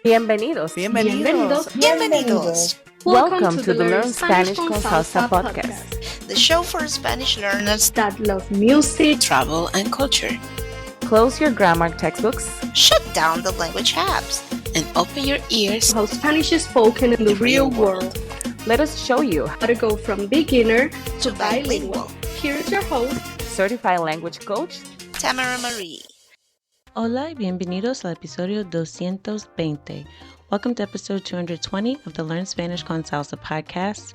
Bienvenidos. Bienvenidos. Bienvenidos. Welcome to the Learn Spanish con Salsa podcast, The show for Spanish learners that love music, travel, and culture. Close your grammar textbooks, Shut down the language apps, and open your ears how Spanish is spoken in the real world. Let us show you How to go from beginner to bilingual. Here's your host, certified language coach. Tamara Marie. Hola y bienvenidos al episodio 220. Welcome to episode 220 of the Learn Spanish con Salsa podcast.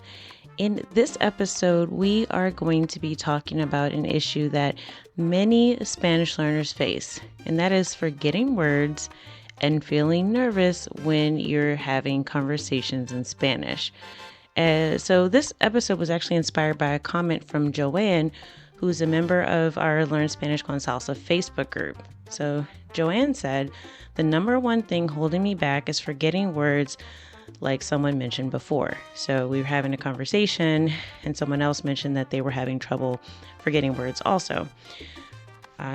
In this episode, we are going to be talking about an issue that many Spanish learners face, and that is forgetting words and feeling nervous when you're having conversations in Spanish. So this episode was actually inspired by a comment from Joanne, who's a member of our Learn Spanish con Salsa Facebook group. So Joanne said, the number one thing holding me back is forgetting words like someone mentioned before. So we were having a conversation and someone else mentioned that they were having trouble forgetting words also.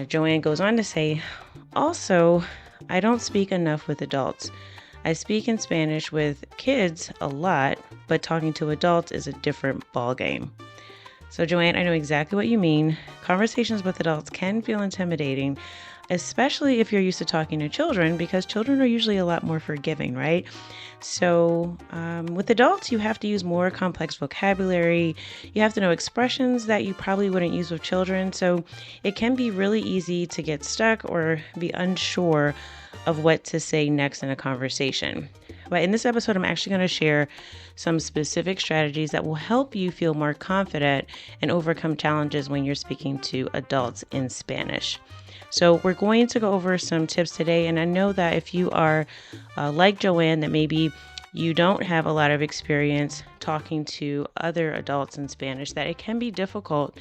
Joanne goes on to say, also, I don't speak enough with adults. I speak in Spanish with kids a lot, but talking to adults is a different ballgame. So Joanne, I know exactly what you mean. Conversations with adults can feel intimidating, especially if you're used to talking to children, because children are usually a lot more forgiving, right? So with adults, you have to use more complex vocabulary. You have to know expressions that you probably wouldn't use with children. So it can be really easy to get stuck or be unsure of what to say next in a conversation. But in this episode, I'm actually going to share some specific strategies that will help you feel more confident and overcome challenges when you're speaking to adults in Spanish. So we're going to go over some tips today, and I know that if you are like Joanne, that maybe you don't have a lot of experience talking to other adults in Spanish, that it can be difficult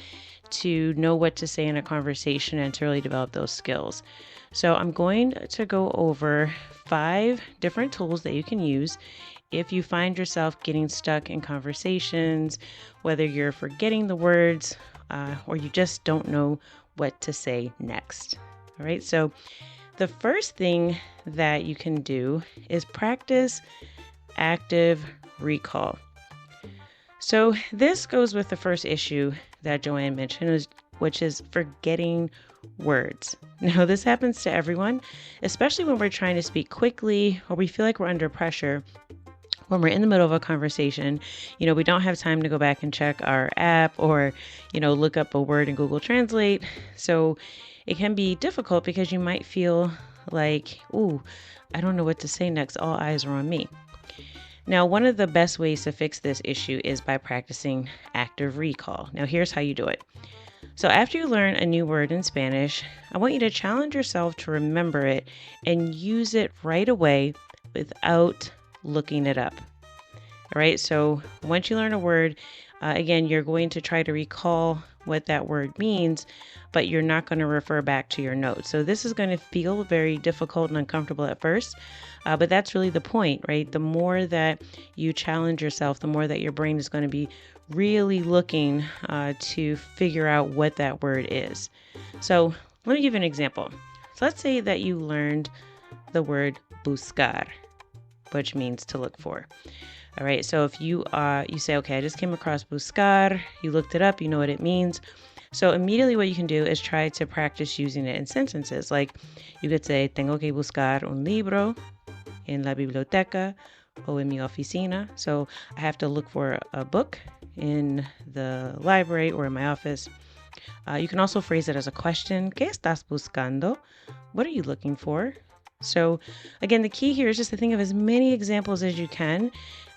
to know what to say in a conversation and to really develop those skills. So I'm going to go over 5 different tools that you can use if you find yourself getting stuck in conversations, whether you're forgetting the words or you just don't know what to say next. All right, so the first thing that you can do is practice active recall. So this goes with the first issue that Joanne mentioned, which is forgetting words. Now, this happens to everyone, especially when we're trying to speak quickly or we feel like we're under pressure. When we're in the middle of a conversation, we don't have time to go back and check our app or, look up a word in Google Translate. So it can be difficult because you might feel like, ooh, I don't know what to say next. All eyes are on me. Now, one of the best ways to fix this issue is by practicing active recall. Now, here's how you do it. So after you learn a new word in Spanish, I want you to challenge yourself to remember it and use it right away without looking it up. All right. So once you learn a word, again, you're going to try to recall what that word means, but you're not going to refer back to your notes. So this is going to feel very difficult and uncomfortable at first, but that's really the point, right? The more that you challenge yourself, the more that your brain is going to be really looking to figure out what that word is. So let me give you an example. So let's say that you learned the word buscar, which means to look for. All right. So if you say, okay, I just came across buscar, you looked it up, you know what it means. So immediately what you can do is try to practice using it in sentences. Like you could say, tengo que buscar un libro en la biblioteca o en mi oficina. So I have to look for a book in the library or in my office. You can also phrase it as a question. ¿Qué estás buscando? What are you looking for? So again, the key here is just to think of as many examples as you can.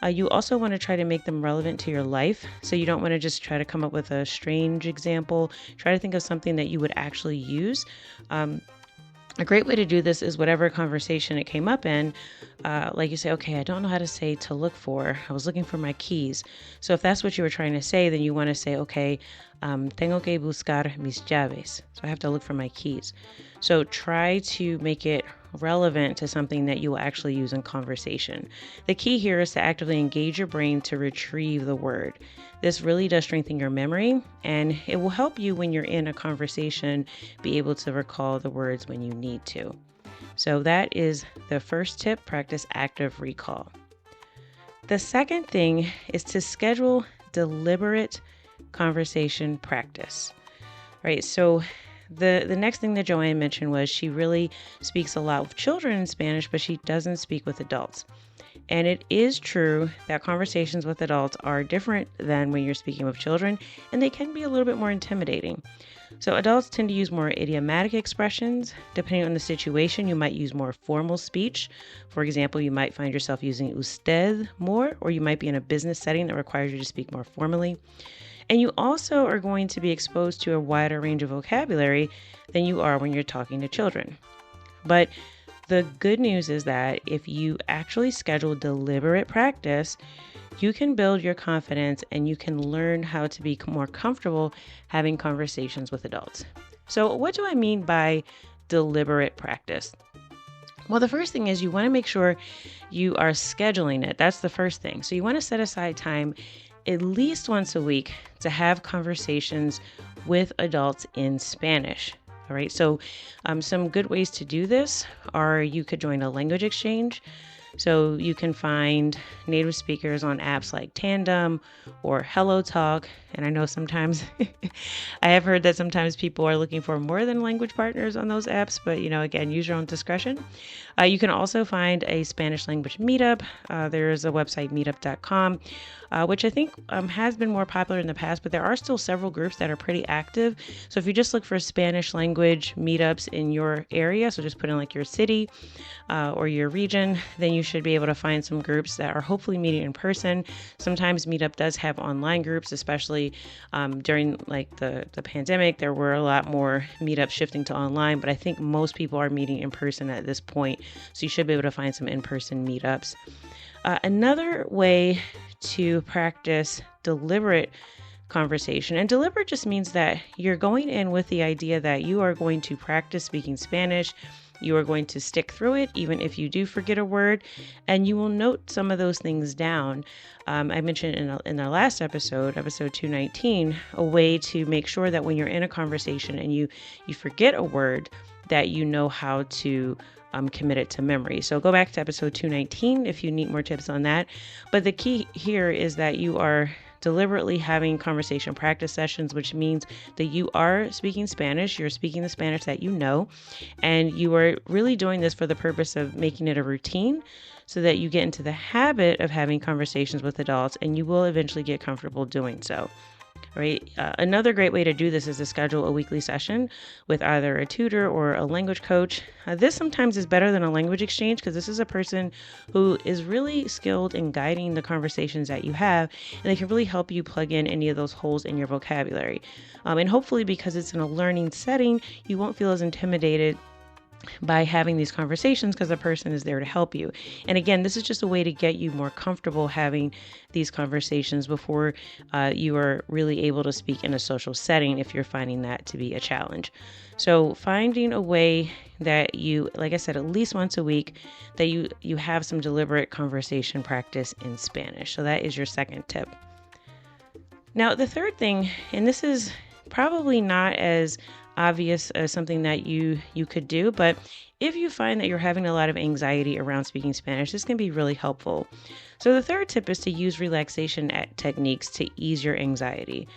You also want to try to make them relevant to your life. So you don't want to just try to come up with a strange example. Try to think of something that you would actually use. A great way to do this is whatever conversation it came up in, like you say, okay, I don't know how to say to look for. I was looking for my keys. So if that's what you were trying to say, then you want to say, okay, tengo que buscar mis llaves. So I have to look for my keys. So try to make it relevant to something that you will actually use in conversation. The key here is to actively engage your brain to retrieve the word. This really does strengthen your memory, and it will help you when you're in a conversation be able to recall the words when you need to. So that is the first tip, practice active recall. The second thing is to schedule deliberate conversation practice. Right, so the next thing that Joanne mentioned was she really speaks a lot with children in Spanish, but she doesn't speak with adults. And it is true that conversations with adults are different than when you're speaking with children, and they can be a little bit more intimidating. So adults tend to use more idiomatic expressions. Depending on the situation, you might use more formal speech. For example, you might find yourself using usted more, or you might be in a business setting that requires you to speak more formally. And you also are going to be exposed to a wider range of vocabulary than you are when you're talking to children. But the good news is that if you actually schedule deliberate practice, you can build your confidence and you can learn how to be more comfortable having conversations with adults. So what do I mean by deliberate practice? Well, the first thing is you want to make sure you are scheduling it. That's the first thing. So you want to set aside time at least once a week to have conversations with adults in Spanish. All right, so some good ways to do this are you could join a language exchange. So you can find native speakers on apps like Tandem or Hello Talk. And I know sometimes I have heard that sometimes people are looking for more than language partners on those apps, but again, use your own discretion. You can also find a Spanish language meetup. There's a website, meetup.com, which I think has been more popular in the past, but there are still several groups that are pretty active. So if you just look for Spanish language meetups in your area, so just put in like your city or your region, then you should be able to find some groups that are hopefully meeting in person. Sometimes Meetup does have online groups, especially during like the pandemic. There were a lot more meetups shifting to online, but I think most people are meeting in person at this point. So you should be able to find some in-person meetups. Another way to practice deliberate conversation, and deliberate just means that you're going in with the idea that you are going to practice speaking Spanish. You are going to stick through it, even if you do forget a word, and you will note some of those things down. I mentioned in our last episode 219, a way to make sure that when you're in a conversation and you forget a word, that you know how to commit it to memory. So go back to episode 219 if you need more tips on that. But the key here is that you are deliberately having conversation practice sessions, which means that you are speaking Spanish, you're speaking the Spanish that you know, and you are really doing this for the purpose of making it a routine so that you get into the habit of having conversations with adults and you will eventually get comfortable doing so. Right. Another great way to do this is to schedule a weekly session with either a tutor or a language coach. This sometimes is better than a language exchange because this is a person who is really skilled in guiding the conversations that you have, and they can really help you plug in any of those holes in your vocabulary. And hopefully, because it's in a learning setting, you won't feel as intimidated by having these conversations because the person is there to help you. And again, this is just a way to get you more comfortable having these conversations before you are really able to speak in a social setting if you're finding that to be a challenge. So finding a way that you, like I said, at least once a week, that you have some deliberate conversation practice in Spanish. So that is your second tip. Now, the third thing, and this is probably not as obvious as something that you could do, but if you find that you're having a lot of anxiety around speaking Spanish, this can be really helpful. So the third tip is to use relaxation techniques to ease your anxiety.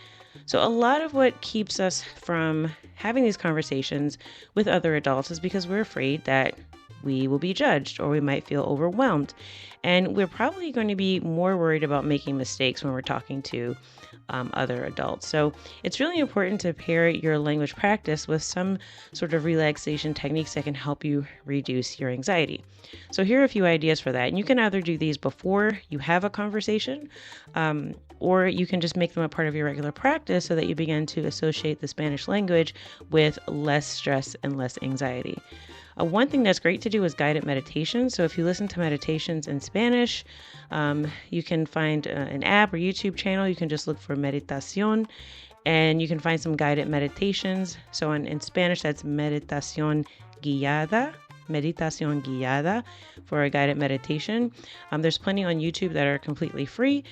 So a lot of what keeps us from having these conversations with other adults is because we're afraid that we will be judged or we might feel overwhelmed. And we're probably going to be more worried about making mistakes when we're talking to other adults. So it's really important to pair your language practice with some sort of relaxation techniques that can help you reduce your anxiety. So here are a few ideas for that. And you can either do these before you have a conversation, or you can just make them a part of your regular practice so that you begin to associate the Spanish language with less stress and less anxiety. One thing that's great to do is guided meditation. So if you listen to meditations in Spanish, you can find an app or YouTube channel. You can just look for meditación and you can find some guided meditations. So in Spanish, that's meditación guiada. meditación guiada, for a guided meditation. There's plenty on YouTube that are completely free.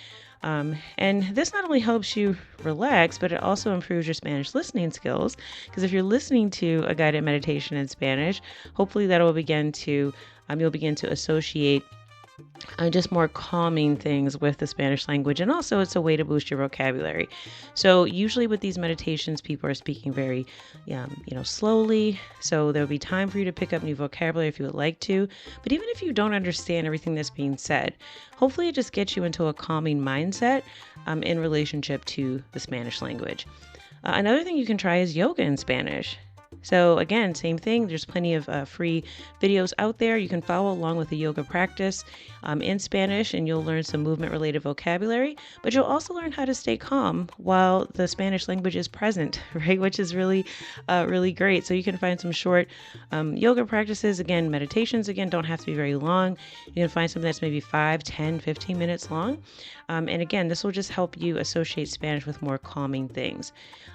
And this not only helps you relax, but it also improves your Spanish listening skills. Because if you're listening to a guided meditation in Spanish, hopefully that will you'll begin to associate just more calming things with the Spanish language. And also it's a way to boost your vocabulary. So usually with these meditations, people are speaking very, slowly. So there'll be time for you to pick up new vocabulary if you would like to. But even if you don't understand everything that's being said, hopefully it just gets you into a calming mindset in relationship to the Spanish language. Another thing you can try is yoga in Spanish. So again, same thing. There's plenty of free videos out there. You can follow along with the yoga practice in Spanish, and you'll learn some movement-related vocabulary. But you'll also learn how to stay calm while the Spanish language is present, right? Which is really, really great. So you can find some short yoga practices. Again, meditations, don't have to be very long. You can find something that's maybe 5, 10, 15 minutes long. And again, this will just help you associate Spanish with more calming things.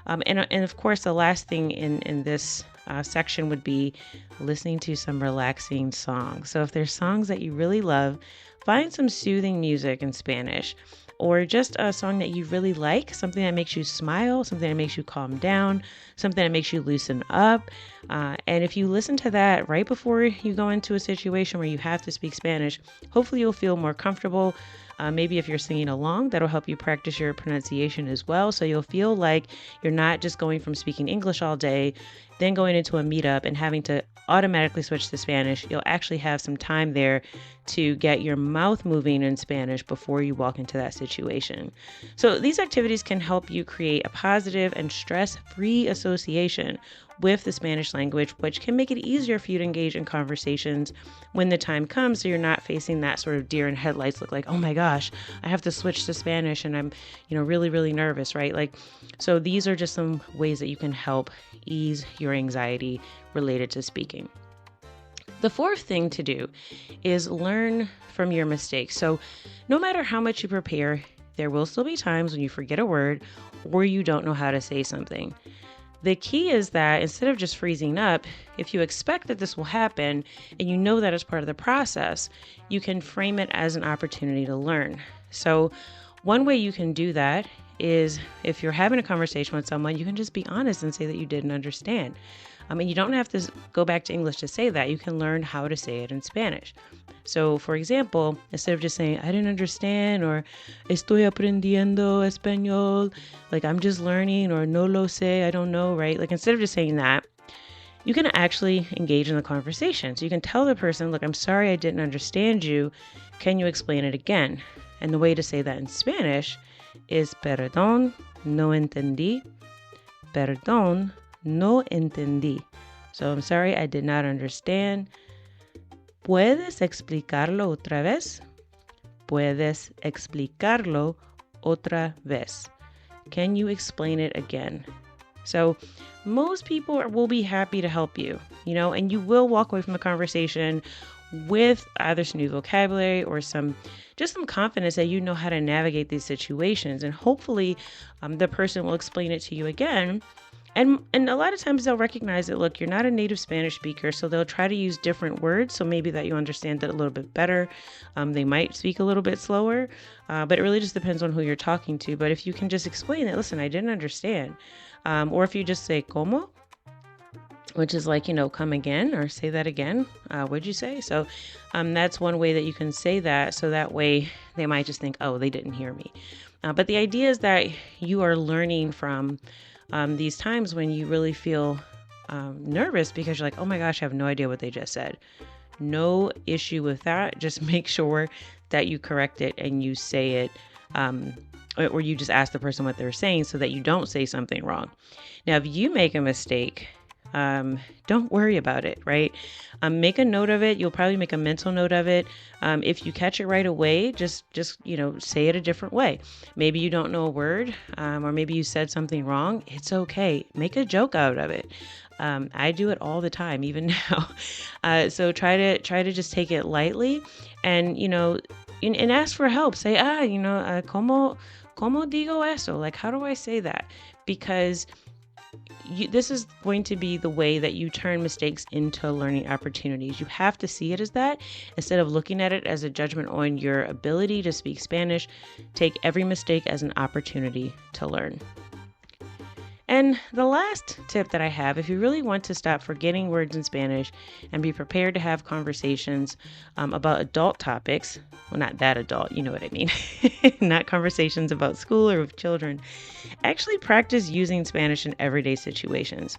And of course, the last thing in this section would be listening to some relaxing songs. So if there's songs that you really love, find some soothing music in Spanish, or just a song that you really like, something that makes you smile, something that makes you calm down, something that makes you loosen up. And if you listen to that right before you go into a situation where you have to speak Spanish, hopefully you'll feel more comfortable. Maybe if you're singing along, that'll help you practice your pronunciation as well. So you'll feel like you're not just going from speaking English all day, then going into a meetup and having to automatically switch to Spanish. You'll actually have some time there to get your mouth moving in Spanish before you walk into that situation. So these activities can help you create a positive and stress-free association with the Spanish language, which can make it easier for you to engage in conversations when the time comes, so you're not facing that sort of deer in headlights look, like, oh my gosh, I have to switch to Spanish and I'm, really, really nervous, right? So these are just some ways that you can help ease your anxiety related to speaking. The fourth thing to do is learn from your mistakes. So no matter how much you prepare, there will still be times when you forget a word or you don't know how to say something. The key is that instead of just freezing up, if you expect that this will happen and you know that it's part of the process, you can frame it as an opportunity to learn. So one way you can do that is if you're having a conversation with someone, you can just be honest and say that you didn't understand. You don't have to go back to English to say that. You can learn how to say it in Spanish. So, for example, instead of just saying, I didn't understand, or estoy aprendiendo español, like I'm just learning, or no lo sé, I don't know, right? Instead of just saying that, you can actually engage in the conversation. So you can tell the person, look, I'm sorry I didn't understand you. Can you explain it again? And the way to say that in Spanish is perdón, no entendí. Perdón, no entendí. So I'm sorry I did not understand. ¿Puedes explicarlo otra vez? ¿Puedes explicarlo otra vez? Can you explain it again? So most people will be happy to help you, and you will walk away from the conversation with either some new vocabulary or some confidence that you know how to navigate these situations. And hopefully the person will explain it to you again. And a lot of times they'll recognize that, look, you're not a native Spanish speaker, so they'll try to use different words, so maybe that you understand it a little bit better. They might speak a little bit slower, but it really just depends on who you're talking to. But if you can just explain that, listen, I didn't understand. Or if you just say, ¿cómo? Which is like, come again, or say that again. What'd you say? So that's one way that you can say that, so that way they might just think, oh, they didn't hear me. But the idea is that you are learning from these times when you really feel nervous because you're like, oh my gosh, I have no idea what they just said. No issue with that. Just make sure that you correct it and you say it, or you just ask the person what they're saying so that you don't say something wrong. Now, if you make a mistake, don't worry about it, right? Make a note of it. You'll probably make a mental note of it. If you catch it right away, just say it a different way. Maybe you don't know a word, or maybe you said something wrong. It's okay. Make a joke out of it. I do it all the time, even now. So try to just take it lightly, and and ask for help. Say, ¿cómo digo eso? Like, how do I say that? Because this is going to be the way that you turn mistakes into learning opportunities. You have to see it as that instead of looking at it as a judgment on your ability to speak Spanish. Take every mistake as an opportunity to learn. And the last tip that I have, if you really want to stop forgetting words in Spanish and be prepared to have conversations about adult topics, well, not that adult, you know what I mean, not conversations about school or with children, actually practice using Spanish in everyday situations.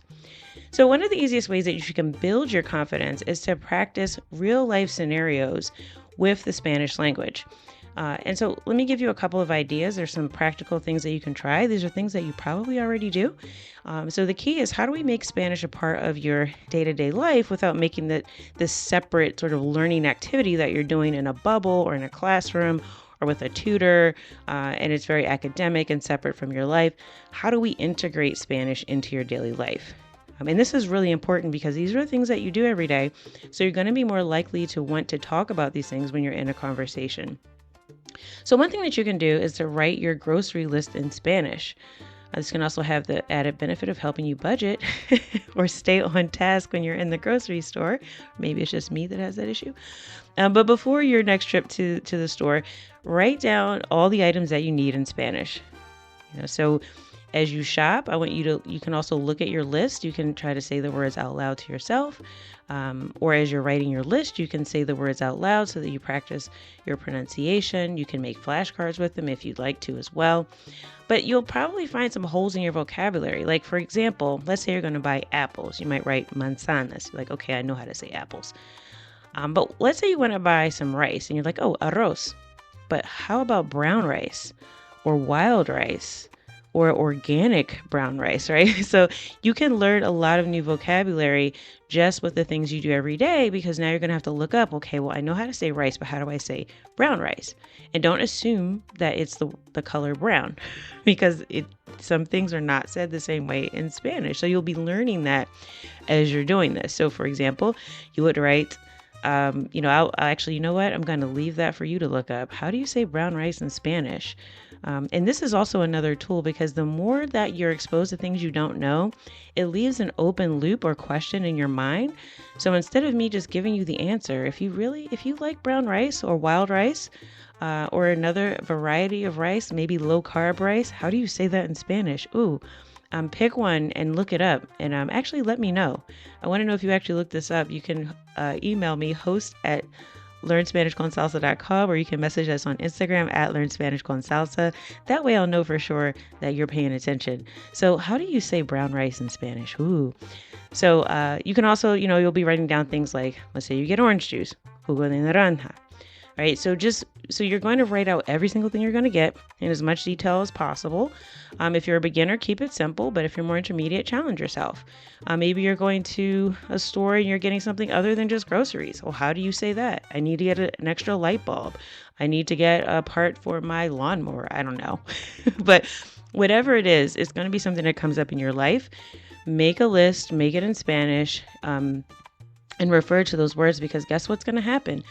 So one of the easiest ways that you can build your confidence is to practice real life scenarios with the Spanish language. And so let me give you a couple of ideas. There's some practical things that you can try. These are things that you probably already do. So the key is, how do we make Spanish a part of your day-to-day life without making this separate sort of learning activity that you're doing in a bubble or in a classroom or with a tutor, and it's very academic and separate from your life? How do we integrate Spanish into your daily life? And this is really important because these are things that you do every day. So you're going to be more likely to want to talk about these things when you're in a conversation. So one thing that you can do is to write your grocery list in Spanish. This can also have the added benefit of helping you budget or stay on task when you're in the grocery store. Maybe it's just me that has that issue. But before your next trip to the store, write down all the items that you need in Spanish. So as you shop, you can also look at your list. You can try to say the words out loud to yourself. Or as you're writing your list, you can say the words out loud so that you practice your pronunciation. You can make flashcards with them if you'd like to as well. But you'll probably find some holes in your vocabulary. Like, for example, let's say you're going to buy apples. You might write manzanas. Like, okay, I know how to say apples. But let's say you want to buy some rice and you're like, oh, arroz. But how about brown rice or wild rice or organic brown rice, right? So you can learn a lot of new vocabulary just with the things you do every day, because now you're going to have to look up, okay, well, I know how to say rice, but how do I say brown rice? And don't assume that it's the color brown, because some things are not said the same way in Spanish. So you'll be learning that as you're doing this. So for example, you would write, I'll actually, you know what? I'm going to leave that for you to look up. How do you say brown rice in Spanish? And this is also another tool, because the more that you're exposed to things you don't know, it leaves an open loop or question in your mind. So instead of me just giving you the answer, if you like brown rice or wild rice, or another variety of rice, maybe low carb rice, how do you say that in Spanish? Pick one and look it up, and actually let me know. I want to know if you actually looked this up. You can email me, host@learnspanishconsalsa.com, or you can message us on Instagram @learnspanishconsalsa. That way I'll know for sure that you're paying attention. So how do you say brown rice in Spanish? So you can also, you'll be writing down things like, let's say you get orange juice, jugo de naranja. Right, so you're going to write out every single thing you're going to get in as much detail as possible. If you're a beginner, keep it simple, but if you're more intermediate, challenge yourself. Maybe you're going to a store and you're getting something other than just groceries. Well, how do you say that? I need to get an extra light bulb. I need to get a part for my lawnmower. I don't know. But whatever it is, it's going to be something that comes up in your life. Make a list, make it in Spanish, and refer to those words, because guess what's going to happen?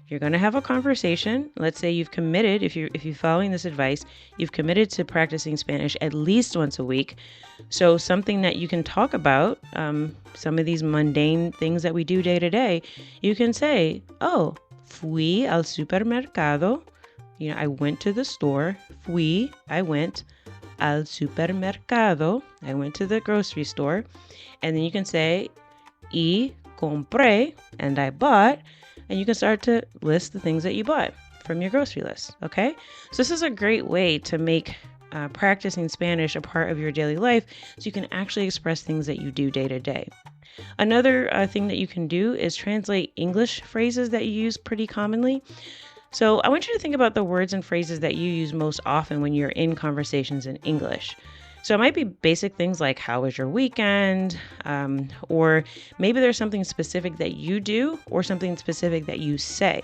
You're going to have a conversation. Let's say you've committed, if you're following this advice, you've committed to practicing Spanish at least once a week. So something that you can talk about, some of these mundane things that we do day to day, you can say, oh, fui al supermercado. I went to the store. I went al supermercado. I went to the grocery store. And then you can say, y compré, and I bought. And you can start to list the things that you bought from your grocery list, okay? So this is a great way to make practicing Spanish a part of your daily life, so you can actually express things that you do day to day. Another thing that you can do is translate English phrases that you use pretty commonly. So I want you to think about the words and phrases that you use most often when you're in conversations in English. So it might be basic things like, how was your weekend? Or maybe there's something specific that you do or something specific that you say.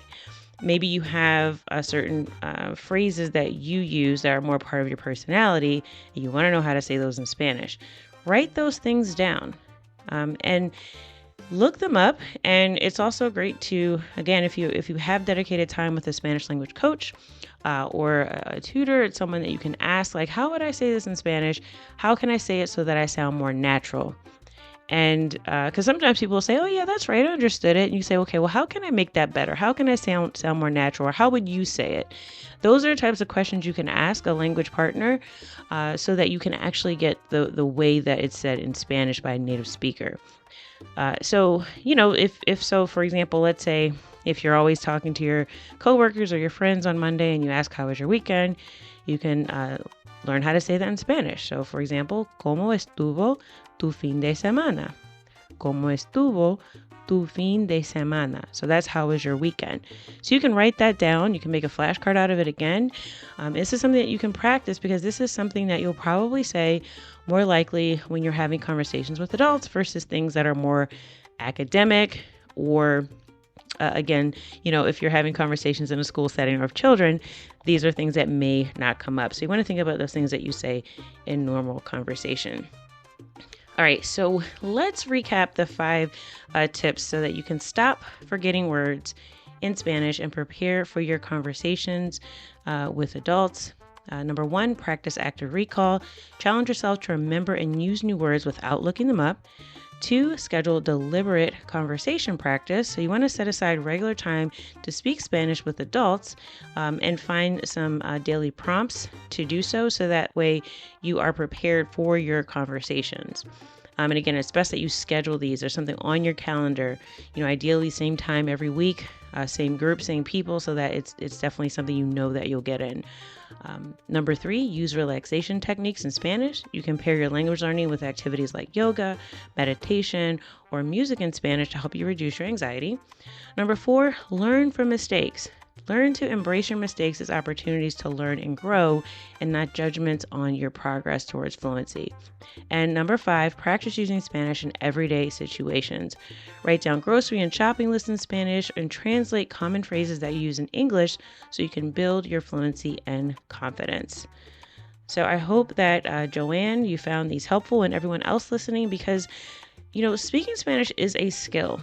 Maybe you have certain phrases that you use that are more part of your personality, and you want to know how to say those in Spanish. Write those things down. And look them up. And it's also great to, again, if you have dedicated time with a Spanish language coach or a tutor, it's someone that you can ask, like, how would I say this in Spanish? How can I say it so that I sound more natural? And because sometimes people will say, oh, yeah, that's right, I understood it. And you say, okay, well, how can I make that better? How can I sound more natural? Or how would you say it? Those are types of questions you can ask a language partner so that you can actually get the way that it's said in Spanish by a native speaker. So, if so, for example, let's say if you're always talking to your coworkers or your friends on Monday and you ask, how was your weekend? You can learn how to say that in Spanish. So, for example, ¿Cómo estuvo tu fin de semana? ¿Cómo estuvo tu fin de semana? So that's how was your weekend. So you can write that down. You can make a flashcard out of it again. This is something that you can practice because this is something that you'll probably say more likely when you're having conversations with adults versus things that are more academic or again, if you're having conversations in a school setting or with children, these are things that may not come up. So you want to think about those things that you say in normal conversation. All right, so let's recap the 5 tips so that you can stop forgetting words in Spanish and prepare for your conversations with adults. Number 1, practice active recall. Challenge yourself to remember and use new words without looking them up. 2, schedule deliberate conversation practice. So you want to set aside regular time to speak Spanish with adults and find some daily prompts to do so that way you are prepared for your conversations. And again, it's best that you schedule these. There's something on your calendar, ideally same time every week, same group, same people, so that it's definitely something that you'll get in. Number 3, use relaxation techniques in Spanish. You can pair your language learning with activities like yoga, meditation, or music in Spanish to help you reduce your anxiety. Number 4, learn from mistakes. Learn to embrace your mistakes as opportunities to learn and grow and not judgments on your progress towards fluency. And number 5, practice using Spanish in everyday situations. Write down grocery and shopping lists in Spanish and translate common phrases that you use in English so you can build your fluency and confidence. So I hope that Joanne, you found these helpful, and everyone else listening, because, speaking Spanish is a skill.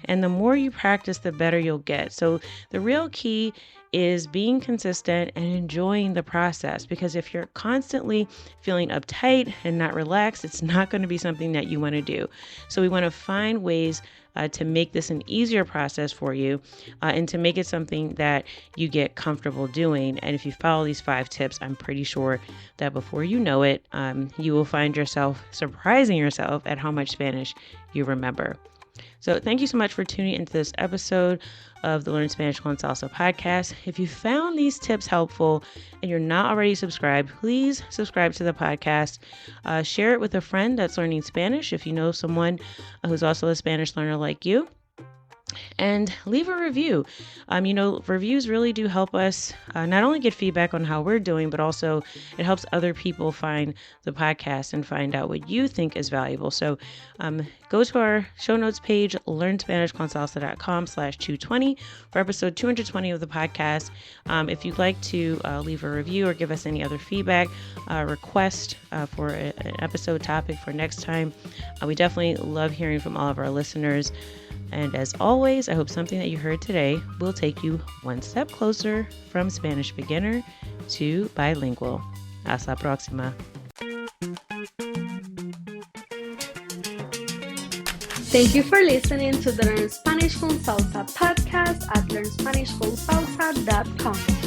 And the more you practice, the better you'll get. So the real key is being consistent and enjoying the process, because if you're constantly feeling uptight and not relaxed, it's not going to be something that you want to do. So we want to find ways to make this an easier process for you and to make it something that you get comfortable doing. And if you follow these 5 tips, I'm pretty sure that before you know it, you will find yourself surprising yourself at how much Spanish you remember. So thank you so much for tuning into this episode of the Learn Spanish con Salsa podcast. If you found these tips helpful and you're not already subscribed, please subscribe to the podcast. Share it with a friend that's learning Spanish if you know someone who's also a Spanish learner like you. And leave a review. Reviews really do help us not only get feedback on how we're doing, but also it helps other people find the podcast and find out what you think is valuable. So go to our show notes page, learnspanishconsalsa.com/220 for episode 220 of the podcast. If you'd like to leave a review or give us any other feedback, request for an episode topic for next time, we definitely love hearing from all of our listeners. And as always, I hope something that you heard today will take you one step closer from Spanish beginner to bilingual. Hasta la próxima. Thank you for listening to the Learn Spanish con Salsa podcast at learnspanishconsalsa.com.